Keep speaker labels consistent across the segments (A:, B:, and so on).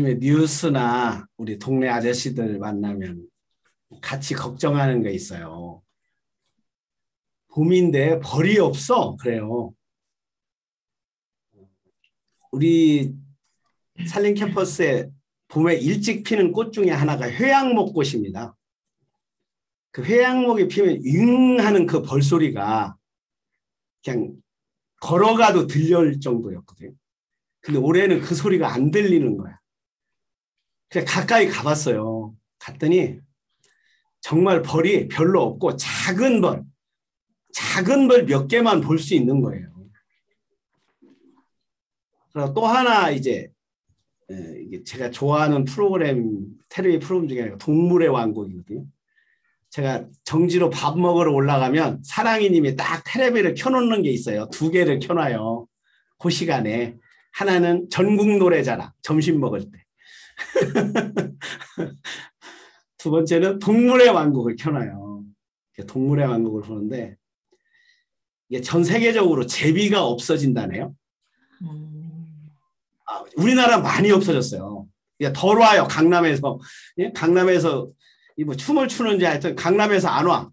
A: 요즘에 뉴스나 우리 동네 아저씨들 만나면 같이 걱정하는 게 있어요. 봄인데 벌이 없어. 그래요. 우리 산림 캠퍼스에 봄에 일찍 피는 꽃 중에 하나가 회양목꽃입니다. 그 회양목이 피면 윙 하는 그 벌소리가 그냥 걸어가도 들릴 정도였거든요. 근데 올해는 그 소리가 안 들리는 거야. 그래서 가까이 가봤어요. 갔더니 정말 벌이 별로 없고 작은 벌 몇 개만 볼 수 있는 거예요. 그리고 또 하나 이제 이게 제가 좋아하는 프로그램, 텔레비 프로그램 중에 동물의 왕국이거든요. 제가 정지로 밥 먹으러 올라가면 사랑이님이 딱 텔레비를 켜놓는 게 있어요. 두 개를 켜놔요. 그 시간에. 하나는 전국 노래자랑, 점심 먹을 때. 두 번째는 동물의 왕국을 켜놔요. 동물의 왕국을 보는데 이게 전 세계적으로 제비가 없어진다네요. 우리나라 많이 없어졌어요. 덜 와요. 강남에서. 예? 강남에서 뭐 춤을 추는지 하여튼 강남에서 안 와.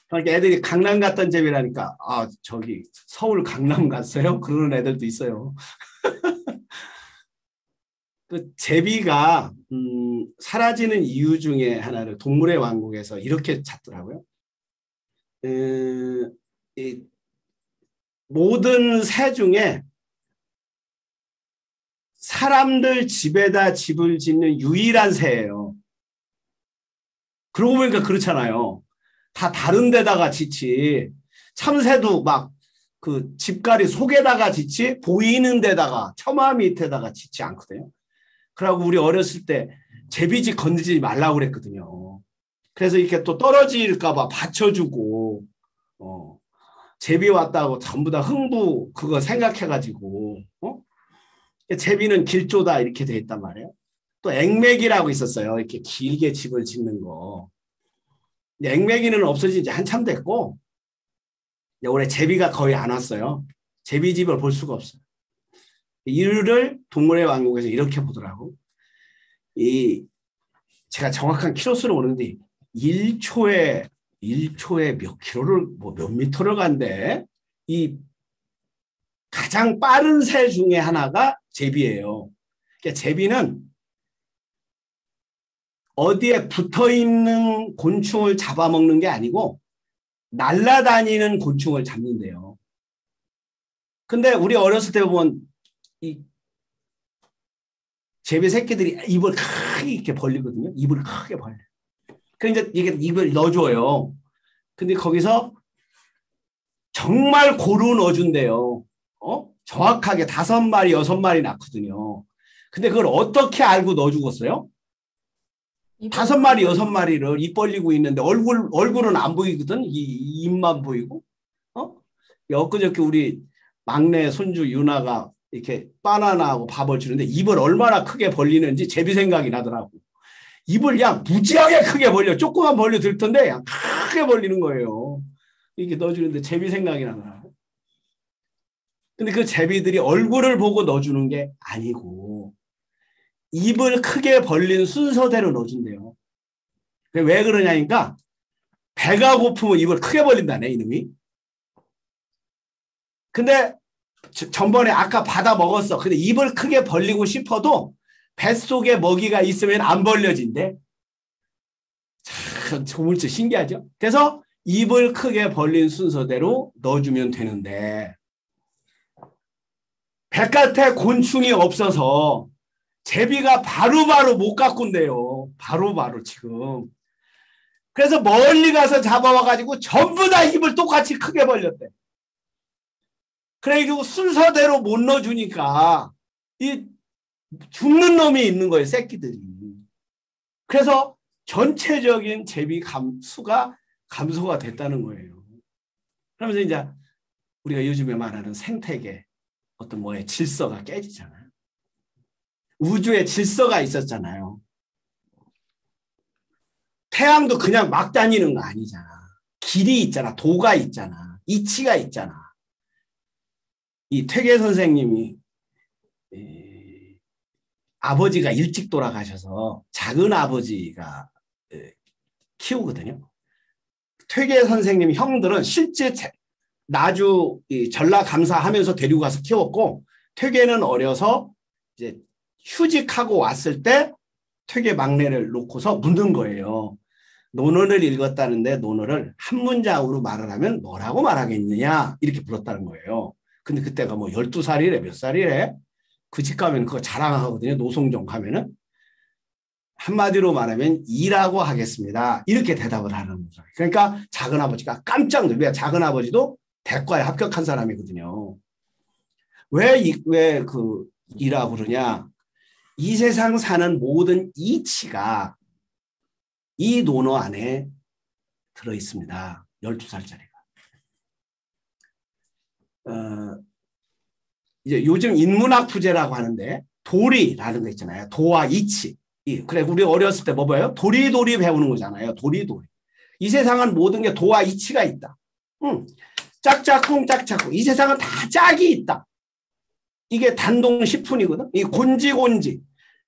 A: 그러니까 애들이 강남 갔던 제비라니까 저기 서울 강남 갔어요? 그러는 애들도 있어요. 그 제비가 사라지는 이유 중에 하나를 동물의 왕국에서 이렇게 찾더라고요. 이 모든 새 중에 사람들 집에다 집을 짓는 유일한 새예요. 그러고 보니까 그렇잖아요. 다 다른 데다가 짓지. 참새도 막 그 집갈이 속에다가 짓지 보이는 데다가 처마 밑에다가 짓지 않거든요. 그러고 우리 어렸을 때 제비집 건드리지 말라고 그랬거든요. 그래서 이렇게 또 떨어질까 봐 받쳐주고 제비 왔다고 전부 다 흥부 그거 생각해가지고 제비는 길조다 이렇게 돼 있단 말이에요. 또 앵매기라고 있었어요. 이렇게 길게 집을 짓는 거. 앵매기는 없어진 지 한참 됐고 올해 제비가 거의 안 왔어요. 제비집을 볼 수가 없어요. 이를 동물의 왕국에서 이렇게 보더라고. 제가 정확한 키로수를 모르는데 1초에 몇 킬로를 몇 미터를 간대. 이 가장 빠른 새 중에 하나가 제비예요. 그러니까 제비는 어디에 붙어있는 곤충을 잡아먹는 게 아니고 날아다니는 곤충을 잡는데요. 근데 우리 어렸을 때 보면 이 제비 새끼들이 입을 크게 이렇게 벌리거든요. 입을 크게 벌려. 그러니까 이게 입을 넣어줘요. 근데 거기서 정말 고루 넣어준대요. 정확하게 5마리, 6마리 낳거든요. 근데 그걸 어떻게 알고 넣어 죽었어요? 5마리, 6마리를 입 벌리고 있는데 얼굴은 안 보이거든. 이 입만 보이고. 엊그저께 우리 막내 손주 유나가 이렇게 바나나하고 밥을 주는데 입을 얼마나 크게 벌리는지 제비 생각이 나더라고. 입을 그냥 무지하게 크게 벌려. 조금만 벌려 들 텐데 그냥 크게 벌리는 거예요. 이렇게 넣어주는데 제비 생각이 나더라고. 근데 그 제비들이 얼굴을 보고 넣어주는 게 아니고 입을 크게 벌린 순서대로 넣어준대요. 왜 그러냐니까 배가 고프면 입을 크게 벌린다네 이놈이. 근데 전번에 아까 받아 먹었어. 근데 입을 크게 벌리고 싶어도 뱃속에 먹이가 있으면 안 벌려진대. 참 조물주 신기하죠. 그래서 입을 크게 벌린 순서대로 넣어주면 되는데 바깥에 곤충이 없어서 제비가 바로바로 못 갖고 온대요. 바로바로 지금. 그래서 멀리 가서 잡아와가지고 전부 다 입을 똑같이 크게 벌렸대. 그래가지고 순서대로 못 넣어주니까 이 죽는 놈이 있는 거예요. 새끼들이. 그래서 전체적인 제비 수가 감소가 됐다는 거예요. 그러면서 이제 우리가 요즘에 말하는 생태계 어떤 뭐의 질서가 깨지잖아요. 우주에 질서가 있었잖아요. 태양도 그냥 막 다니는 거 아니잖아. 길이 있잖아. 도가 있잖아. 이치가 있잖아. 이 퇴계 선생님이 아버지가 일찍 돌아가셔서 작은 아버지가 키우거든요. 퇴계 선생님 형들은 실제 나주 전라감사하면서 데리고 가서 키웠고, 퇴계는 어려서 이제 휴직하고 왔을 때 퇴계 막내를 놓고서 묻는 거예요. 논어를 읽었다는데 논어를 한 문장으로 말을 하면 뭐라고 말하겠느냐 이렇게 물었다는 거예요. 근데 그때가 뭐 12살이래 몇 살이래. 그 집 가면 그거 자랑하거든요. 노송정 가면은. 한마디로 말하면 이라고 하겠습니다. 이렇게 대답을 하는 거죠. 그러니까 작은아버지가 깜짝 놀래요. 작은아버지도 대과에 합격한 사람이거든요. 왜 그 이라고 그러냐. 이 세상 사는 모든 이치가 이 논어 안에 들어있습니다. 12살짜리가. 이제 요즘 인문학 부제라고 하는데 도리라는 거 있잖아요. 도와 이치. 그래 우리 어렸을 때 뭐 봐요? 도리도리 배우는 거잖아요. 도리도리. 이 세상은 모든 게 도와 이치가 있다. 짝짝꿍 짝짝꿍. 이 세상은 다 짝이 있다. 이게 단동시푼이거든. 이 곤지곤지.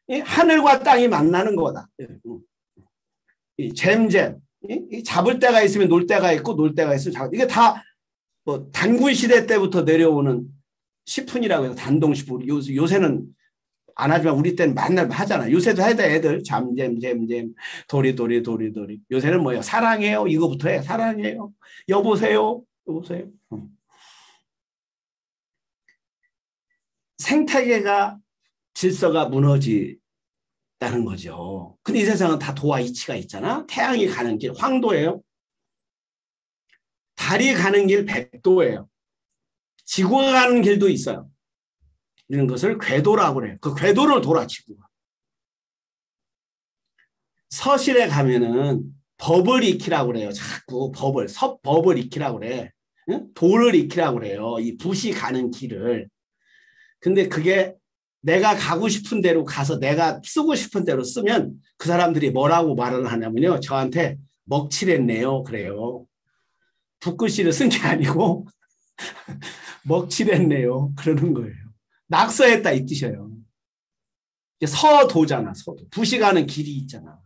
A: 이 하늘과 땅이 만나는 거다. 이 잼잼. 이 잡을 때가 있으면 놀 때가 있고 놀 때가 있으면 잡을. 이게 다 뭐 단군 시대 때부터 내려오는 시푼이라고 해서 단동시푼. 요새는 안 하지만 우리 때는 맨날 하잖아. 요새도 해야 돼 애들. 잠잼잼잼 도리도리 도리도리. 요새는 뭐예요? 사랑해요. 이거부터 해. 사랑해요. 여보세요. 여보세요. 생태계가 질서가 무너지다는 거죠. 근데 이 세상은 다 도와 이치가 있잖아. 태양이 가는 길 황도예요. 달이 가는 길 백도예요. 지구가 가는 길도 있어요. 이런 것을 궤도라고 그래요. 그 궤도를 돌아 지구가. 서실에 가면은 법을 익히라고 그래요. 자꾸 법을 익히라고 그래. 응? 도를 익히라고 그래요. 이 붓이 가는 길을. 근데 그게 내가 가고 싶은 대로 가서 내가 쓰고 싶은 대로 쓰면 그 사람들이 뭐라고 말을 하냐면요. 저한테 먹칠했네요. 그래요. 붓글씨를 쓴 게 아니고 먹칠했네요. 그러는 거예요. 낙서했다 이 뜻이에요. 서도잖아. 서도. 붓이 가는 길이 있잖아.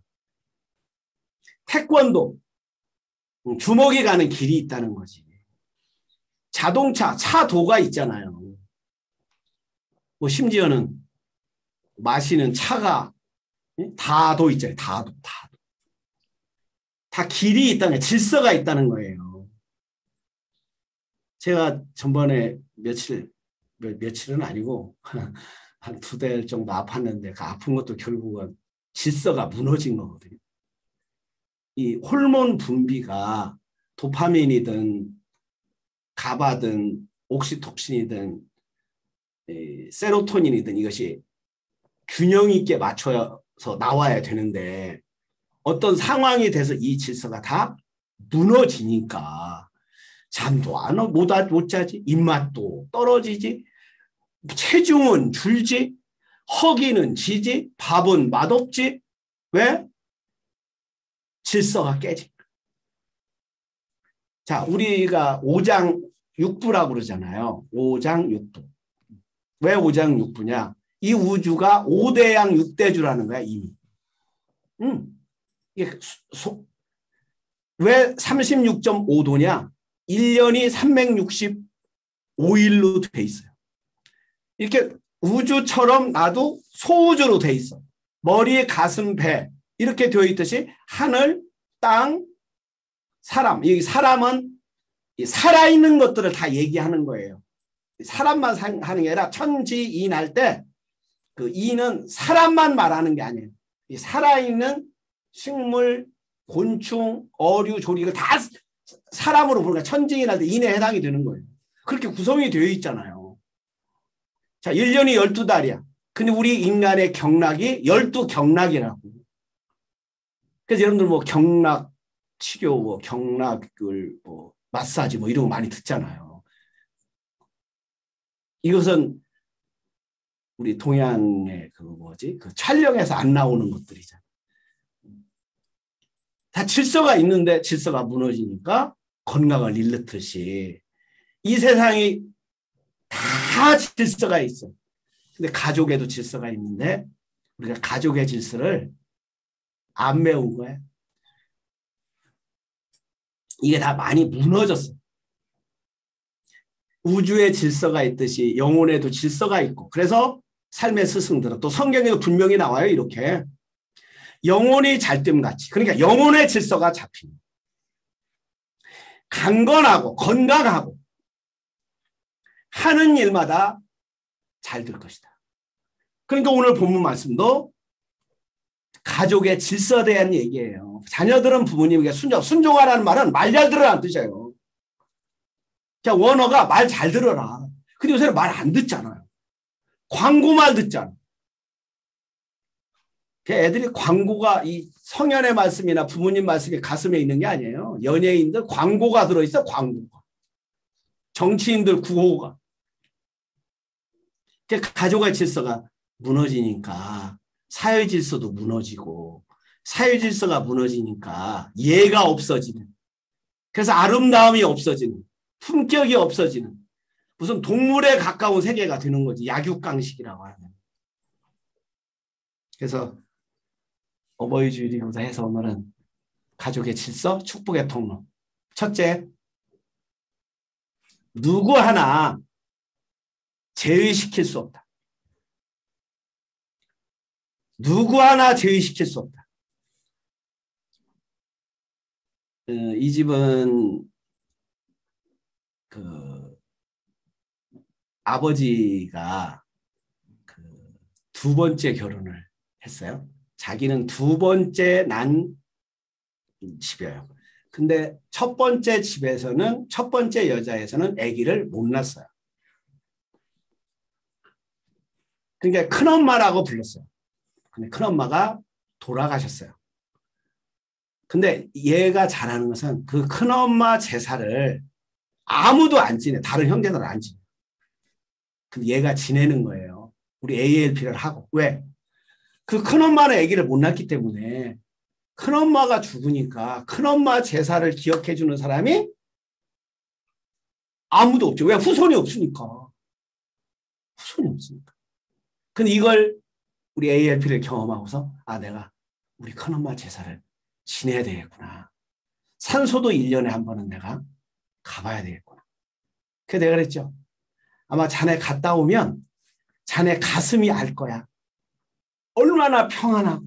A: 태권도. 주먹이 가는 길이 있다는 거지. 자동차. 차도가 있잖아요. 뭐 심지어는 마시는 차가 다도 있잖아요. 다도. 다 길이 있다는 거예요. 질서가 있다는 거예요. 제가 전번에 며칠은 아니고 한 2달 정도 아팠는데 그 아픈 것도 결국은 질서가 무너진 거거든요. 이 호르몬 분비가 도파민이든 가바든 옥시톡신이든 세로토닌이든 이것이 균형 있게 맞춰서 나와야 되는데 어떤 상황이 돼서 이 질서가 다 무너지니까 잠도 못 자지, 입맛도 떨어지지, 체중은 줄지, 허기는 지지, 밥은 맛없지. 왜? 질서가 깨지. 자, 우리가 오장육부라고 그러잖아요. 오장육부. 왜 오장육부냐? 이 우주가 5대양 6대주라는 거야, 이미. 이게 왜 36.5도냐? 1년이 365일로 돼 있어요. 이렇게 우주처럼 나도 소우주로 돼 있어. 머리, 가슴, 배 이렇게 되어 있듯이 하늘, 땅, 사람. 이 사람은 살아있는 것들을 다 얘기하는 거예요. 사람만 하는 게 아니라 천지인 할 때 그 이는 사람만 말하는 게 아니에요. 이 살아있는 식물, 곤충, 어류, 조리 이거 다 사람으로 보니까 천지인 할 때 인에 해당이 되는 거예요. 그렇게 구성이 되어 있잖아요. 자, 1년이 12달이야. 근데 우리 인간의 경락이 12경락이라고. 그래서 여러분들 뭐 경락 치료, 뭐 경락을 뭐 마사지 뭐 이런 거 많이 듣잖아요. 이것은 우리 동양의 그 촬영에서 안 나오는 것들이잖아. 다 질서가 있는데 질서가 무너지니까 건강을 잃듯이 이 세상이 다 질서가 있어. 근데 가족에도 질서가 있는데 우리가 가족의 질서를 안 배운 거예요. 이게 다 많이 무너졌어. 우주의 질서가 있듯이 영혼에도 질서가 있고, 그래서 삶의 스승들은 또 성경에도 분명히 나와요. 이렇게 영혼이 잘됨같이, 그러니까 영혼의 질서가 잡히는, 강건하고 건강하고 하는 일마다 잘 될 것이다. 그러니까 오늘 본문 말씀도 가족의 질서에 대한 얘기예요. 자녀들은 부모님에게 순종하라는 말은 말 잘 들으라는 뜻이에요. 그냥 원어가 말 잘 들어라. 근데 요새는 말 안 듣잖아요. 광고만 듣잖아. 애들이 광고가 이 성현의 말씀이나 부모님 말씀이 가슴에 있는 게 아니에요. 연예인들 광고가 들어있어. 광고가. 정치인들 구호가. 가족의 질서가 무너지니까 사회 질서도 무너지고, 사회 질서가 무너지니까 예가 없어지는, 그래서 아름다움이 없어지는, 품격이 없어지는, 무슨 동물에 가까운 세계가 되는 거지. 약육강식이라고 하는. 그래서 어버이 주일이기도 해서 오늘은 가족의 질서, 축복의 통로. 첫째, 누구 하나 제의시킬 수 없다. 누구 하나 제의시킬 수 없다. 이 집은 아버지가 두 번째 결혼을 했어요. 자기는 두 번째 난 집이에요. 근데 첫 번째 집에서는, 첫 번째 여자에서는 아기를 못 낳았어요. 그러니까 큰엄마라고 불렀어요. 근데 큰엄마가 돌아가셨어요. 근데 얘가 잘하는 것은 그 큰엄마 제사를 아무도 안 지내. 다른 형제들은 안 지내. 근데 얘가 지내는 거예요. 우리 ALP를 하고. 왜? 그 큰엄마는 아기를 못 낳기 때문에 큰엄마가 죽으니까 큰엄마 제사를 기억해 주는 사람이 아무도 없죠. 왜? 후손이 없으니까. 후손이 없으니까. 근데 이걸 우리 ALP를 경험하고서, 아, 내가 우리 큰엄마 제사를 지내야 되겠구나. 산소도 1년에 한 번은 내가 가봐야 되겠구나. 그래서 내가 그랬죠. 아마 자네 갔다 오면 자네 가슴이 알 거야. 얼마나 평안하고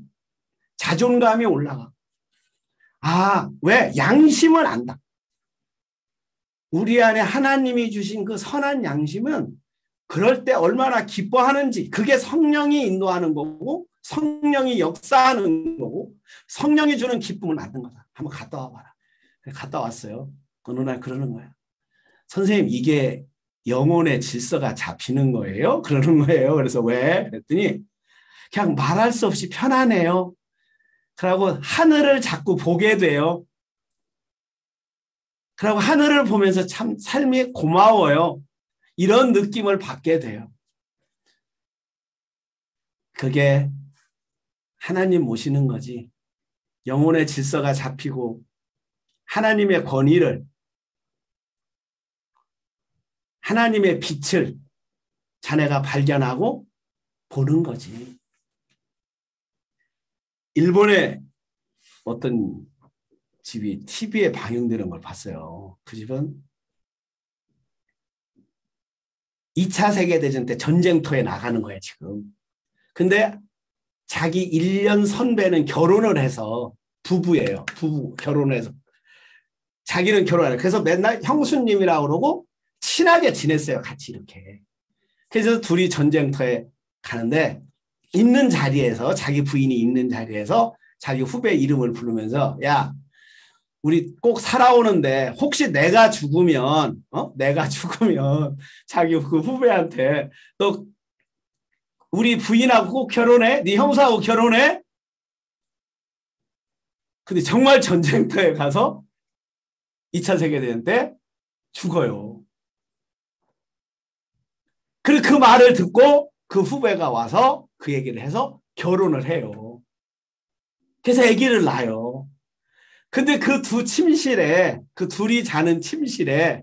A: 자존감이 올라가. 아, 왜? 양심을 안다. 우리 안에 하나님이 주신 그 선한 양심은 그럴 때 얼마나 기뻐하는지, 그게 성령이 인도하는 거고, 성령이 역사하는 거고, 성령이 주는 기쁨을 낳는 거다. 한번 갔다 와봐라. 갔다 왔어요. 어느 날 그러는 거야. 선생님, 이게 영혼의 질서가 잡히는 거예요? 그러는 거예요. 그래서 왜? 그랬더니 그냥 말할 수 없이 편안해요. 그러고 하늘을 자꾸 보게 돼요. 그리고 하늘을 보면서 참 삶이 고마워요. 이런 느낌을 받게 돼요. 그게 하나님 모시는 거지. 영혼의 질서가 잡히고 하나님의 권위를, 하나님의 빛을 자네가 발견하고 보는 거지. 일본의 어떤 집이 TV에 방영되는 걸 봤어요. 그 집은 2차 세계대전 때 전쟁터에 나가는 거예요, 지금. 근데 자기 1년 선배는 결혼을 해서, 부부예요. 부부 결혼해서. 자기는 결혼을 해요. 그래서 맨날 형수님이라고 그러고 친하게 지냈어요, 같이 이렇게. 그래서 둘이 전쟁터에 가는데, 있는 자리에서, 자기 부인이 있는 자리에서 자기 후배 이름을 부르면서, 야, 우리 꼭 살아오는데 혹시 내가 죽으면, 내가 죽으면 자기 그 후배한테, 너 우리 부인하고 꼭 결혼해? 네 형사하고 결혼해? 근데 정말 전쟁터에 가서 2차 세계대전 때 죽어요. 그리고 그 말을 듣고 그 후배가 와서 그 얘기를 해서 결혼을 해요. 그래서 아기를 낳아요. 근데 그 두 침실에, 그 둘이 자는 침실에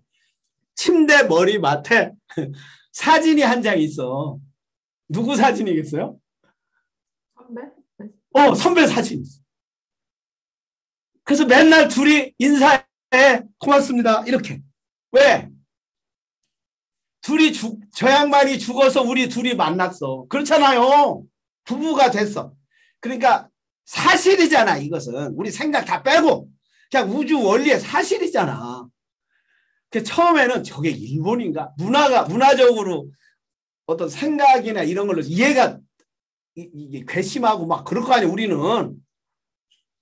A: 침대 머리맡에 사진이 한 장 있어. 누구 사진이겠어요?
B: 선배?
A: 선배 사진이 있어. 그래서 맨날 둘이 인사해. 고맙습니다. 이렇게. 왜? 저 양반이 죽어서 우리 둘이 만났어. 그렇잖아요. 부부가 됐어. 그러니까 사실이잖아, 이것은. 우리 생각 다 빼고. 그냥 우주 원리의 사실이잖아. 그 처음에는 저게 일본인가? 문화적으로 어떤 생각이나 이런 걸로 이해가 이게 괘씸하고 막 그럴 거 아니에요, 우리는.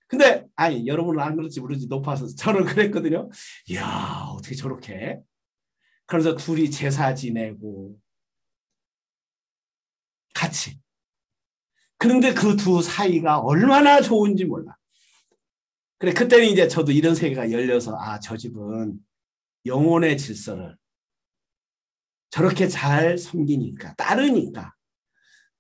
A: 근데, 아니, 여러분은 안 그럴지 모르지, 높아서. 저는 그랬거든요. 이야, 어떻게 저렇게? 그래서 둘이 제사 지내고, 같이. 그런데 그 두 사이가 얼마나 좋은지 몰라. 그래, 그때는 이제 저도 이런 세계가 열려서, 저 집은 영혼의 질서를 저렇게 잘 섬기니까, 따르니까,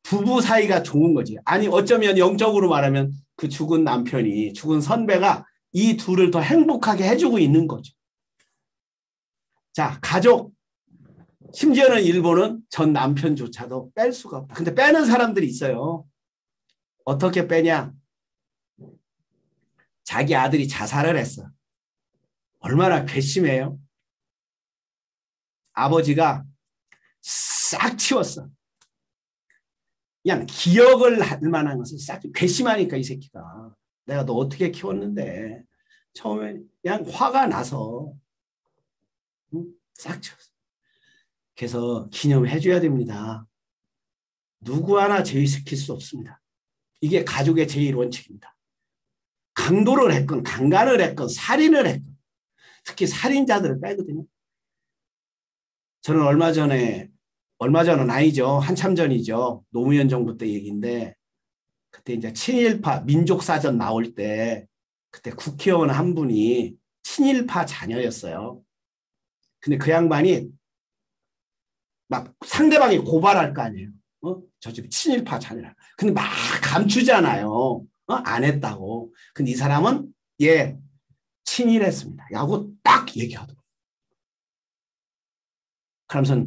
A: 부부 사이가 좋은 거지. 아니, 어쩌면 영적으로 말하면 그 죽은 남편이, 죽은 선배가 이 둘을 더 행복하게 해주고 있는 거죠. 자, 가족. 심지어는 일본은 전 남편조차도 뺄 수가 없다. 근데 빼는 사람들이 있어요. 어떻게 빼냐? 자기 아들이 자살을 했어. 얼마나 괘씸해요. 아버지가 싹 치웠어. 그냥 기억을 할 만한 것을 싹 괘씸하니까 이 새끼가. 내가 너 어떻게 키웠는데. 처음에 그냥 화가 나서 싹 치웠어. 그래서 기념해 줘야 됩니다. 누구 하나 제외시킬 수 없습니다. 이게 가족의 제일원칙입니다. 강도를 했건 강간을 했건 살인을 했건 특히 살인자들을 빼거든요. 저는 얼마 전은 아니죠. 한참 전이죠. 노무현 정부 때 얘기인데 그때 이제 친일파 민족사전 나올 때 그때 국회의원 한 분이 친일파 자녀였어요. 근데 그 양반이 막 상대방이 고발할 거 아니에요. 저 집 친일파 자녀라. 근데 막 감추잖아요. 안 했다고. 근데 이 사람은 친일했습니다. 라고 딱 얘기하더라고요. 그러면서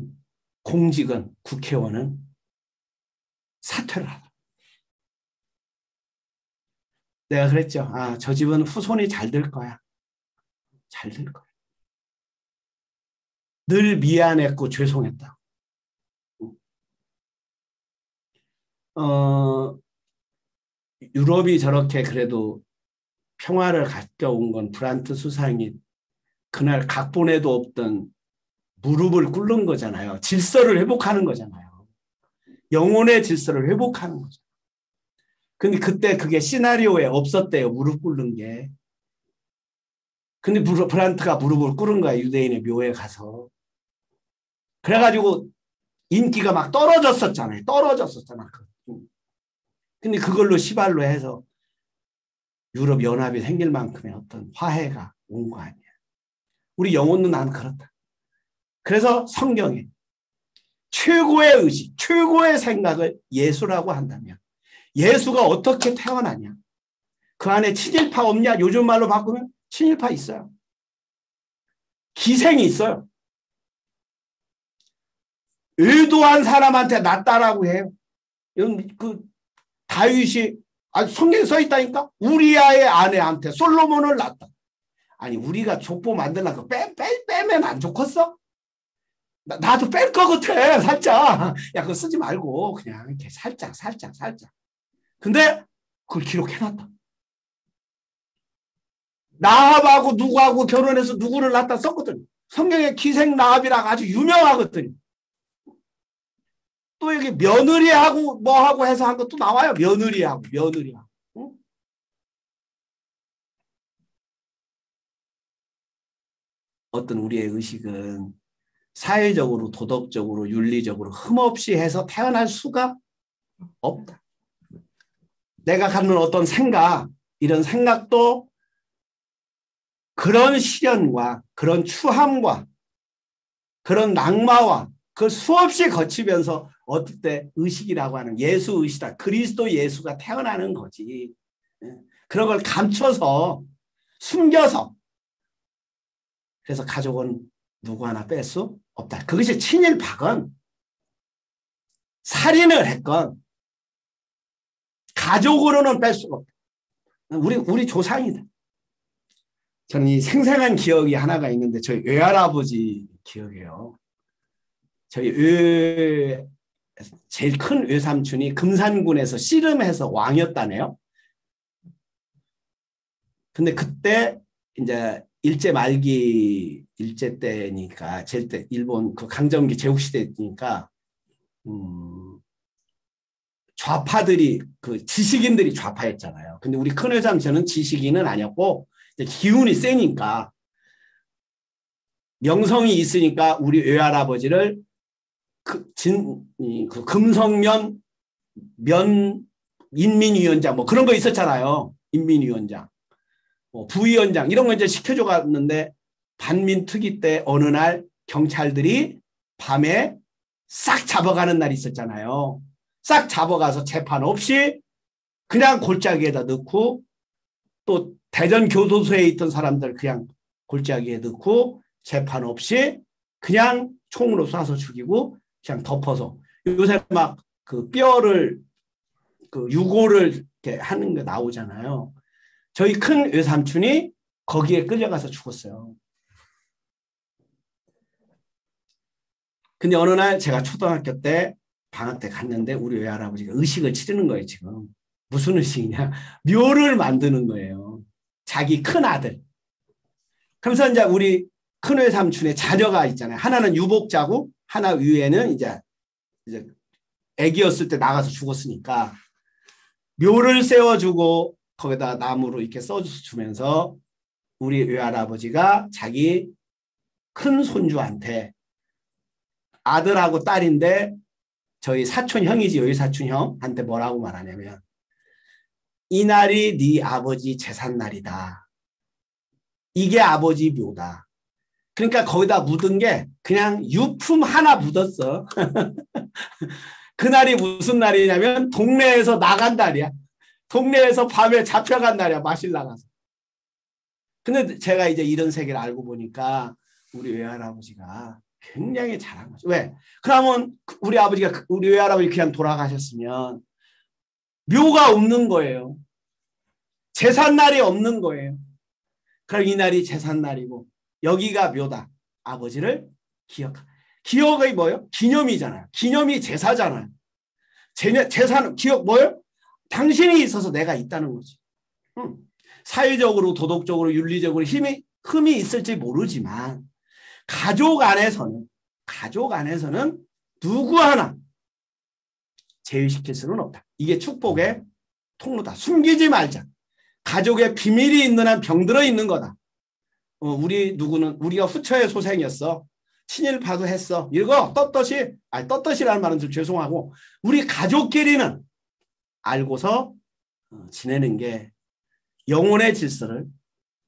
A: 공직은 국회의원은 사퇴를 하더라고요. 내가 그랬죠. 저 집은 후손이 잘 될 거야. 잘 될 거야. 늘 미안했고 죄송했다고. 유럽이 저렇게 그래도 평화를 가져온 건 브란트 수상이 그날 각본에도 없던 무릎을 꿇는 거잖아요. 질서를 회복하는 거잖아요. 영혼의 질서를 회복하는 거죠. 근데 그때 그게 시나리오에 없었대요. 무릎 꿇는 게. 근데 브란트가 무릎을 꿇은 거야. 유대인의 묘에 가서. 그래가지고 인기가 막 떨어졌었잖아요. 근데 그걸로 시발로 해서 유럽 연합이 생길 만큼의 어떤 화해가 온 거 아니야. 우리 영혼은 나는 그렇다. 그래서 성경에 최고의 의식, 최고의 생각을 예수라고 한다면 예수가 어떻게 태어나냐? 그 안에 친일파 없냐? 요즘 말로 바꾸면 친일파 있어요. 기생이 있어요. 의도한 사람한테 낫다라고 해요. 이런 다윗이 성경에 써 있다니까? 우리아의 아내한테 솔로몬을 낳았다. 아니 우리가 족보 만들려고 빼면 안 좋겠어? 나도 뺄 것 같아. 살짝. 야 그거 쓰지 말고 그냥 이렇게 살짝. 근데 그걸 기록해놨다. 나합하고 누구하고 결혼해서 누구를 낳았다 썼거든. 성경에 기생 나합이라고 아주 유명하거든. 또 여기 며느리하고 뭐하고 해서 한 것도 나와요. 며느리하고. 응? 어떤 우리의 의식은 사회적으로 도덕적으로 윤리적으로 흠없이 해서 태어날 수가 없다. 내가 갖는 어떤 생각 이런 생각도 그런 시련과 그런 추함과 그런 낙마와 그걸 수없이 거치면서 어떨 때 의식이라고 하는 예수 의식이다. 그리스도 예수가 태어나는 거지. 그런 걸 감춰서 숨겨서 그래서 가족은 누구 하나 뺄 수 없다. 그것이 친일파건 살인을 했건 가족으로는 뺄 수가 없다. 우리 조상이다. 저는 이 생생한 기억이 하나가 있는데 저희 외할아버지 기억이에요. 저희 제일 큰 외삼촌이 금산군에서 씨름해서 왕이었다네요. 근데 그때 이제 일제 말기 일제 때니까 때 일본 그 강점기 제국 시대니까 좌파들이 그 지식인들이 좌파였잖아요. 근데 우리 큰 외삼촌은 지식인은 아니었고 기운이 세니까 명성이 있으니까 우리 외할아버지를 그 금성면 인민위원장 뭐 그런 거 있었잖아요. 인민위원장, 부위원장 이런 거 이제 시켜줘 갔는데 반민특위 때 어느 날 경찰들이 밤에 싹 잡아가는 날이 있었잖아요. 싹 잡아가서 재판 없이 그냥 골짜기에다 넣고 또 대전 교도소에 있던 사람들 그냥 골짜기에 넣고 재판 없이 그냥 총으로 쏴서 죽이고 그냥 덮어서 요새 막 그 뼈를 그 유골을 이렇게 하는 게 나오잖아요. 저희 큰 외삼촌이 거기에 끌려가서 죽었어요. 근데 어느 날 제가 초등학교 때 방학 때 갔는데 우리 외할아버지가 의식을 치르는 거예요. 지금 무슨 의식이냐, 묘를 만드는 거예요. 자기 큰 아들. 그래서 이제 우리 큰 외삼촌의 자녀가 있잖아요. 하나는 유복자고 하나 위에는 이제 애기였을 때 나가서 죽었으니까 묘를 세워주고 거기다 나무로 이렇게 써주면서 우리 외할아버지가 자기 큰 손주한테, 아들하고 딸인데 저희 사촌 형이지, 여기 사촌 형한테 뭐라고 말하냐면 이날이 네 아버지 제삿날이다. 이게 아버지 묘다. 그러니까 거기다 묻은 게 그냥 유품 하나 묻었어. 그날이 무슨 날이냐면 동네에서 나간 날이야. 동네에서 밤에 잡혀간 날이야. 마실 나가서. 근데 제가 이제 이런 세계를 알고 보니까 우리 외할아버지가 굉장히 잘한 거죠. 왜? 그러면 우리 외할아버지 그냥 돌아가셨으면 묘가 없는 거예요. 제삿날이 없는 거예요. 그럼 이날이 제삿날이고 여기가 묘다. 아버지를 기억이 뭐예요? 기념이잖아요. 기념이 제사잖아요. 제사는 기억 뭐예요? 당신이 있어서 내가 있다는 거지. 사회적으로 도덕적으로 윤리적으로 흠이 있을지 모르지만 가족 안에서는 누구 하나 제외시킬 수는 없다. 이게 축복의 통로다. 숨기지 말자. 가족의 비밀이 있는 한 병들어 있는 거다. 우리가 후처의 소생이었어. 친일파도 했어. 이거 떳떳이라는 말은 좀 죄송하고 우리 가족끼리는 알고서 지내는 게 영혼의 질서를,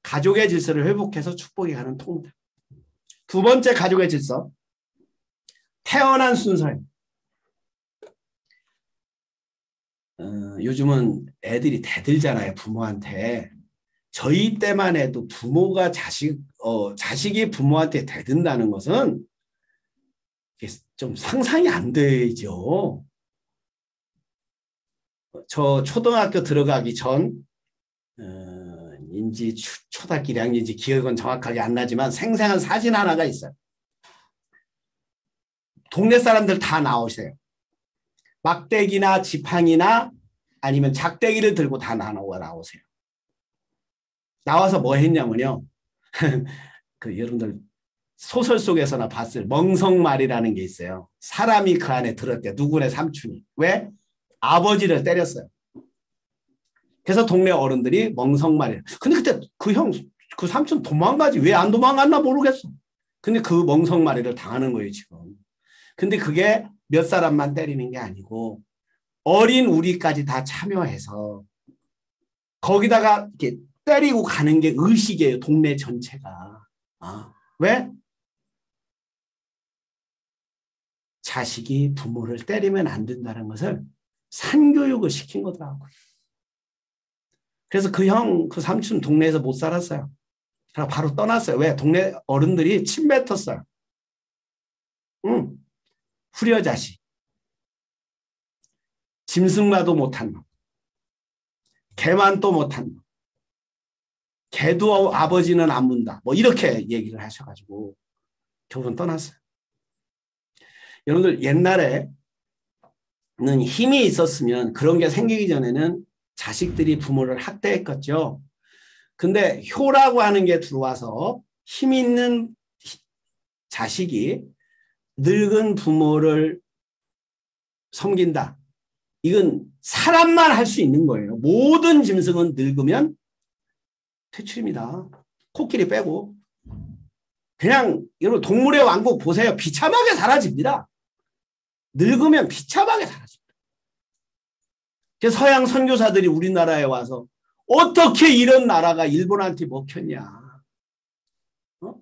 A: 가족의 질서를 회복해서 축복이 가는 통로다. 두 번째 가족의 질서, 태어난 순서예요. 요즘은 애들이 대들잖아요. 부모한테. 저희 때만 해도 부모가 자식이 부모한테 대든다는 것은 좀 상상이 안 되죠. 저 초등학교 들어가기 전 인지 초등학교 1학년인지 기억은 정확하게 안 나지만 생생한 사진 하나가 있어요. 동네 사람들 다 나오세요. 막대기나 지팡이나 아니면 작대기를 들고 다 나오세요. 나와서 뭐 했냐면요. 여러분들 소설 속에서나 봤을 멍석말이라는 게 있어요. 사람이 그 안에 들었대. 누구네 삼촌이. 왜? 아버지를 때렸어요. 그래서 동네 어른들이 멍석말이에요. 근데 그때 그 삼촌 도망가지. 왜 안 도망갔나 모르겠어. 근데 그 멍석말이를 당하는 거예요, 지금. 근데 그게 몇 사람만 때리는 게 아니고 어린 우리까지 다 참여해서 거기다가 이렇게 때리고 가는 게 의식이에요. 동네 전체가. 왜? 자식이 부모를 때리면 안 된다는 것을 산교육을 시킨 거더라고요. 그래서 그 삼촌 동네에서 못 살았어요. 그래서 바로 떠났어요. 왜? 동네 어른들이 침 뱉었어요. 후려자식. 짐승마도 못한 놈. 개만 또 못한다. 개도 아버지는 안 문다. 뭐 이렇게 얘기를 하셔가지고 결국은 떠났어요. 여러분들 옛날에는 힘이 있었으면 그런 게 생기기 전에는 자식들이 부모를 학대했겠죠. 근데 효라고 하는 게 들어와서 힘 있는 자식이 늙은 부모를 섬긴다. 이건 사람만 할 수 있는 거예요. 모든 짐승은 늙으면 퇴출입니다. 코끼리 빼고. 그냥 여러분 동물의 왕국 보세요. 비참하게 사라집니다. 늙으면 비참하게 사라집니다. 그래서 서양 선교사들이 우리나라에 와서 어떻게 이런 나라가 일본한테 먹혔냐.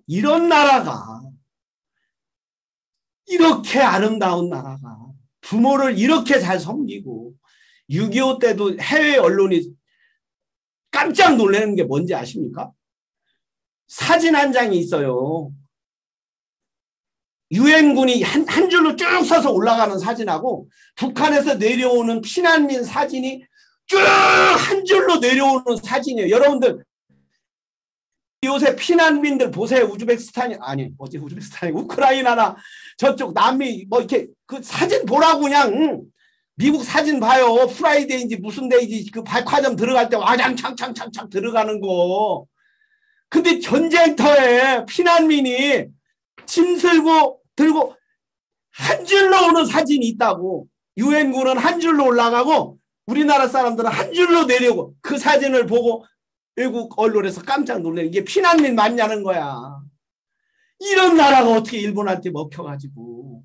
A: 이런 나라가 이렇게 아름다운 나라가 부모를 이렇게 잘 섬기고 6.25 때도 해외 언론이 깜짝 놀라는 게 뭔지 아십니까? 사진 한 장이 있어요. 유엔군이 한 줄로 쭉 서서 올라가는 사진하고 북한에서 내려오는 피난민 사진이 쭉 한 줄로 내려오는 사진이에요. 여러분들 요새 피난민들 보세요. 우즈베키스탄이 아니 어디 우즈베키스탄이 우크라이나나 저쪽 남미 뭐 이렇게 그 사진 보라고 그냥 미국 사진 봐요. 프라이데이인지 무슨 데이지 그 백화점 들어갈 때 와장창창창창 들어가는 거. 근데 전쟁터에 피난민이 짐 들고 한 줄로 오는 사진이 있다고. 유엔군은 한 줄로 올라가고 우리나라 사람들은 한 줄로 내려오고 그 사진을 보고 외국 언론에서 깜짝 놀래. 이게 피난민 맞냐는 거야. 이런 나라가 어떻게 일본한테 먹혀가지고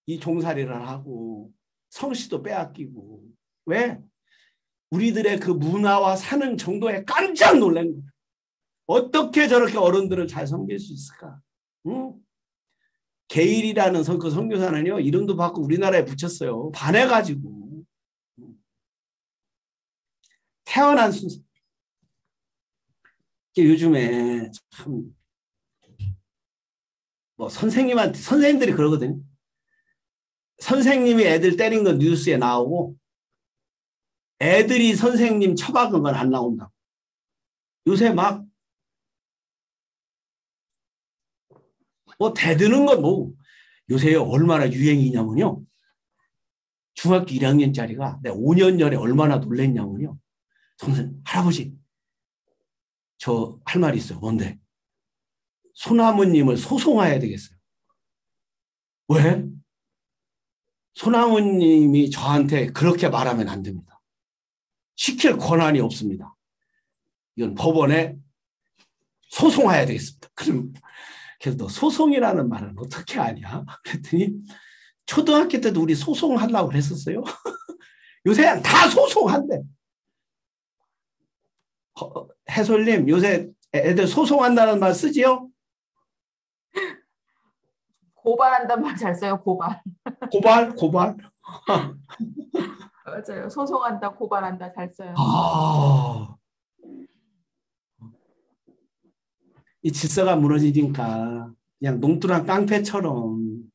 A: 이 종살이를 하고 성씨도 빼앗기고. 왜? 우리들의 그 문화와 사는 정도에 깜짝 놀란 거야. 어떻게 저렇게 어른들을 잘 섬길 수 있을까? 응? 게일이라는 그 선교사는요. 이름도 받고 우리나라에 붙였어요. 반해가지고. 태어난 순서. 요즘에 참 뭐 선생님들이 그러거든요. 선생님이 애들 때린 건 뉴스에 나오고 애들이 선생님 처박은 건 안 나온다고. 요새 막 뭐 대드는 건 뭐 요새 얼마나 유행이냐면요. 중학교 1학년짜리가 내가 5년 전에 얼마나 놀랬냐면요. 선생님, 할아버지 저 할 말이 있어요. 뭔데? 소나무님을 소송해야 되겠어요. 왜? 소나무님이 저한테 그렇게 말하면 안 됩니다. 시킬 권한이 없습니다. 이건 법원에 소송해야 되겠습니다. 그래서 너 소송이라는 말은 어떻게 아냐? 그랬더니 초등학교 때도 우리 소송하려고 그랬었어요. 요새 다 소송한대. 해솔님 요새 애들 소송한다는 말 쓰지요?
B: 고발한다는 말 잘 써요. 고발.
A: 고발.
B: 맞아요. 소송한다, 고발한다 잘 써요.
A: 이 질서가 무너지니까 그냥 농뚜랑 깡패처럼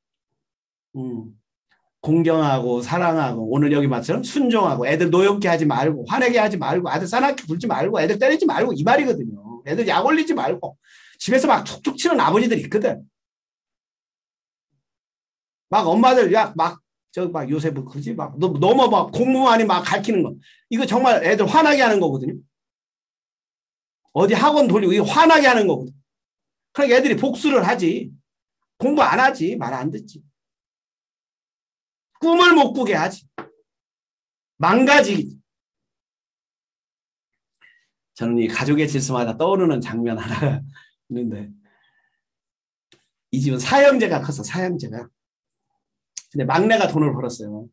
A: 공경하고 사랑하고 오늘 여기 맞처럼 순종하고 애들 노엽게 하지 말고 화내게 하지 말고 아들 싸납게 굴지 말고 애들 때리지 말고 이 말이거든요. 애들 약 올리지 말고 집에서 막 툭툭 치는 아버지들 있거든. 막 엄마들 막 요새 뭐 그지 막 너무 막 공무원이 막 가르치는 거 이거 정말 애들 화나게 하는 거거든요. 어디 학원 돌리고 이거 화나게 하는 거거든. 그러니까 애들이 복수를 하지. 공부 안 하지. 말 안 듣지. 꿈을 못 꾸게 하지. 망가지기. 저는 이 가족의 질서마다 떠오르는 장면 하나가 있는데 이 집은 사형제가 컸어. 사형제가. 근데 막내가 돈을 벌었어요.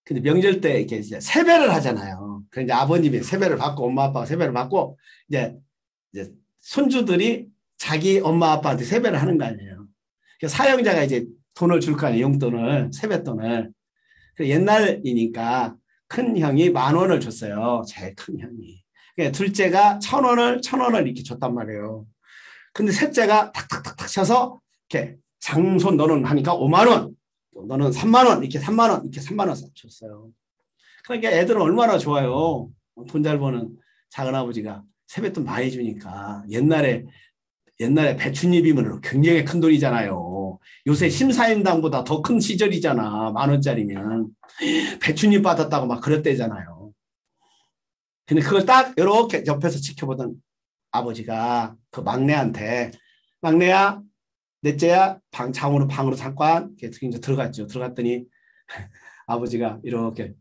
A: 근데 명절 때 이렇게 이제 세배를 하잖아요. 그래서 이제 아버님이 세배를 받고 엄마 아빠가 세배를 받고 이제 손주들이 자기 엄마 아빠한테 세배를 하는 거 아니에요. 그래서 사형자가 이제 돈을 줄 거 아니에요. 용돈을 세뱃돈을. 옛날이니까 큰 형이 10,000원을 줬어요. 제일 큰 형이. 그러니까 둘째가 1,000원을 이렇게 줬단 말이에요. 근데 셋째가 탁탁탁탁 쳐서 이렇게 장손 너는 하니까 50,000원. 너는 30,000원 이렇게 30,000원 이렇게 30,000원 줬어요. 그러니까 애들은 얼마나 좋아요. 돈 잘 버는 작은아버지가 세뱃돈 많이 주니까 옛날에 배춧잎이면 굉장히 큰 돈이잖아요. 요새 심사임당보다 더 큰 시절이잖아. 10,000원짜리면. 배춧잎 받았다고 막 그랬대잖아요. 근데 그걸 딱 이렇게 옆에서 지켜보던 아버지가 그 막내한테 막내야 넷째야 방으로 잠깐 이제 들어갔죠. 들어갔더니 아버지가 이렇게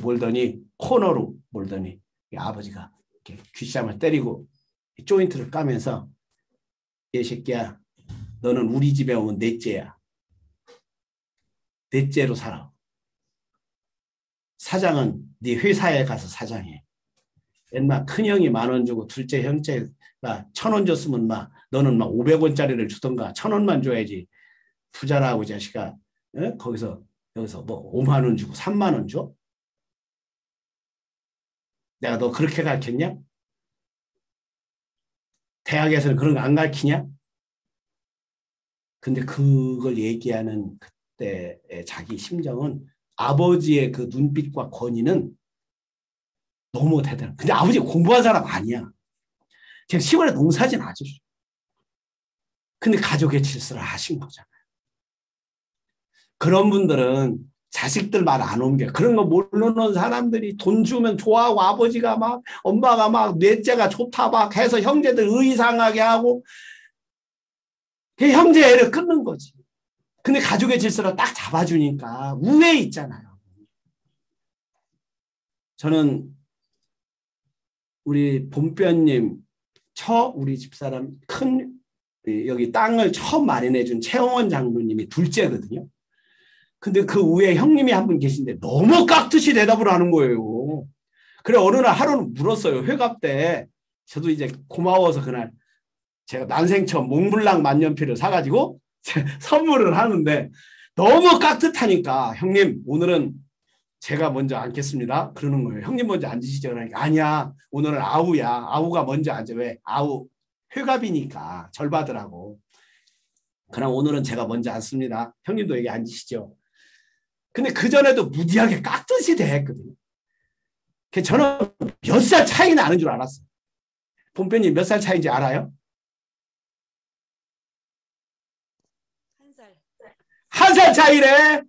A: 몰더니 코너로 몰더니 아버지가 이렇게 귓뺨을 때리고 조인트를 까면서 이 새끼야 너는 우리 집에 오면 넷째야. 넷째로 살아. 사장은 네 회사에 가서 사장해. 옛날 큰형이 10,000원 주고 둘째 형제가 1,000원 줬으면 막 너는 막 500원짜리를 주던가 1,000원만 줘야지. 부자라고 자식아. 에? 여기서 뭐 5만 원 주고 3만 원 줘? 내가 너 그렇게 가르쳤냐? 대학에서는 그런 거 안 가르치냐? 근데 그걸 얘기하는 그때의 자기 심정은 아버지의 그 눈빛과 권위는 너무 대단해. 근데 아버지가 공부한 사람 아니야. 그냥 시골에 농사진 아저씨. 근데 가족의 질서를 하신 거잖아요. 그런 분들은 자식들 말 안 옮겨. 그런 거 모르는 사람들이 돈 주면 좋아하고 아버지가 막 엄마가 막 넷째가 좋다 막 해서 형제들 의상하게 하고 그 형제 애를 끊는 거지. 근데 가족의 질서를 딱 잡아주니까 우애 있잖아요. 저는 우리 본뼈님 우리 집사람 큰 여기 땅을 처음 마련해준 최홍원 장로님이 둘째거든요. 근데 그 위에 형님이 한 분 계신데 너무 깍듯이 대답을 하는 거예요. 그래 어느 날 하루는 물었어요. 회갑 때 저도 이제 고마워서 그날 제가 난생 처음 몽블랑 만년필을 사가지고 선물을 하는데 너무 깍듯하니까 형님 오늘은 제가 먼저 앉겠습니다. 그러는 거예요. 형님 먼저 앉으시죠. 그러니까 아니야 오늘은 아우야. 아우가 먼저 앉아. 왜? 아우 회갑이니까 절 받으라고. 그럼 오늘은 제가 먼저 앉습니다. 형님도 여기 앉으시죠. 근데 그전에도 무디하게 깍듯이 대했거든요. 저는 몇 살 차이 나는 줄 알았어요. 본표님 몇 살 차이인지 알아요?
C: 1살.
A: 1살 차이래.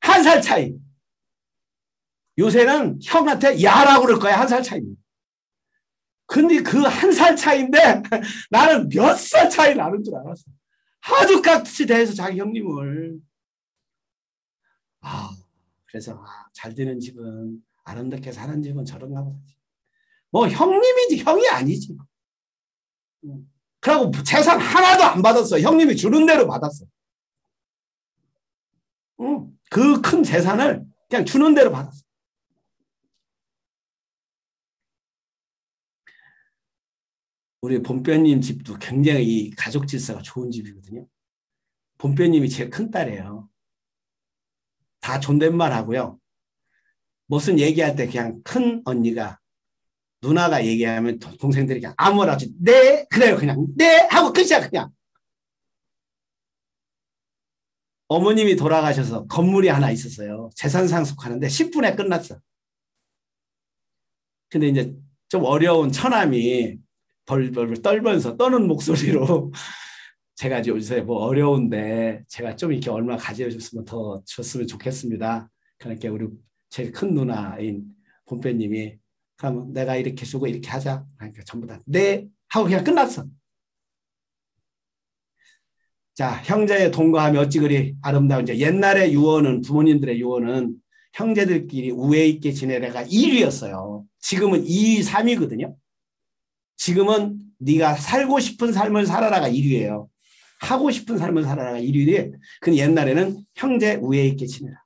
A: 1살 차이. 요새는 형한테 야라고 그럴 거야. 1살 차이입니다. 근데 그 1살 차이인데 나는 몇 살 차이 나는 줄 알았어. 아주 깍듯이 대해서 자기 형님을. 그래서 잘 되는 집은 아름답게 사는 집은 저런가 보지. 뭐 형님이지 형이 아니지. 그러고 재산 하나도 안 받았어. 형님이 주는 대로 받았어. 그 큰 재산을 그냥 주는 대로 받았어. 우리 본뼈님 집도 굉장히 이 가족 질서가 좋은 집이거든요. 본뼈님이 제일 큰 딸이에요. 다 존댓말 하고요. 무슨 얘기할 때 그냥 큰 언니가 누나가 얘기하면 동생들이 그냥 아무거나 없이 네 그래요 그냥 네 하고 끝이야 그냥. 어머님이 돌아가셔서 건물이 하나 있었어요. 재산 상속하는데 10분에 끝났어. 근데 이제 좀 어려운 처남이 벌벌 떨면서 떠는 목소리로 제가 요새 뭐 어려운데 제가 좀 이렇게 얼마 가져줬으면 더 줬으면 좋겠습니다. 그러니까 우리 제일 큰 누나인 본표님이 그럼 내가 이렇게 주고 이렇게 하자. 그러니까 전부 다 네 하고 그냥 끝났어. 자, 형제의 동거함이 어찌 그리 아름다운지. 옛날의 유언은 부모님들의 유언은 형제들끼리 우애 있게 지내다가 1위였어요. 지금은 2위, 3위거든요. 지금은 네가 살고 싶은 삶을 살아라가 1위예요. 하고 싶은 삶을 살아라가 1위인데 근데 옛날에는 형제 우애 있게 지내라.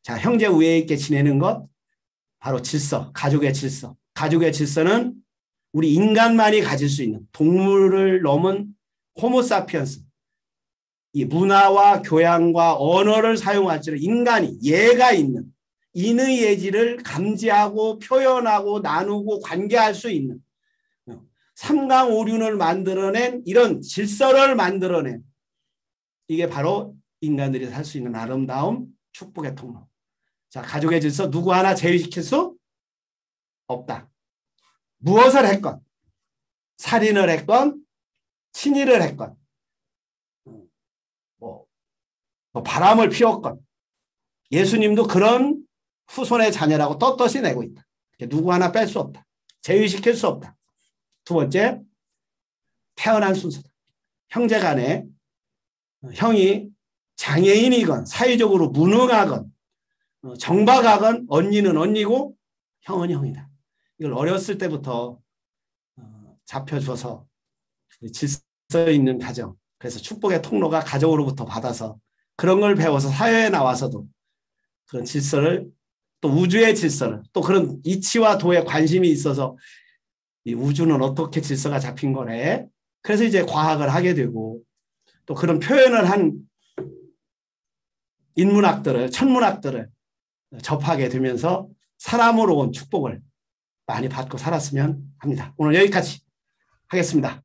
A: 자, 형제 우애 있게 지내는 것 바로 질서, 가족의 질서. 가족의 질서는 우리 인간만이 가질 수 있는 동물을 넘은 호모사피언스. 이 문화와 교양과 언어를 사용할 줄 인간이 예가 있는 인의 예지를 감지하고 표현하고 나누고 관계할 수 있는 삼강오륜을 만들어낸 이런 질서를 만들어낸 이게 바로 인간들이 살 수 있는 아름다움 축복의 통로. 자, 가족의 질서 누구 하나 제외시킬 수 없다. 무엇을 했건, 살인을 했건, 친일을 했건, 뭐 바람을 피웠건, 예수님도 그런 후손의 자녀라고 떳떳이 내고 있다. 누구 하나 뺄 수 없다. 제외시킬 수 없다. 두 번째, 태어난 순서다. 형제 간에 형이 장애인이건 사회적으로 무능하건 정박하건 언니는 언니고 형은 형이다. 이걸 어렸을 때부터 잡혀줘서 질서 있는 가정, 그래서 축복의 통로가 가정으로부터 받아서 그런 걸 배워서 사회에 나와서도 그런 질서를, 또 우주의 질서를, 또 그런 이치와 도에 관심이 있어서 이 우주는 어떻게 질서가 잡힌 거래. 그래서 이제 과학을 하게 되고, 또 그런 표현을 한 인문학들을, 천문학들을 접하게 되면서 사람으로 온 축복을 많이 받고 살았으면 합니다. 오늘 여기까지 하겠습니다.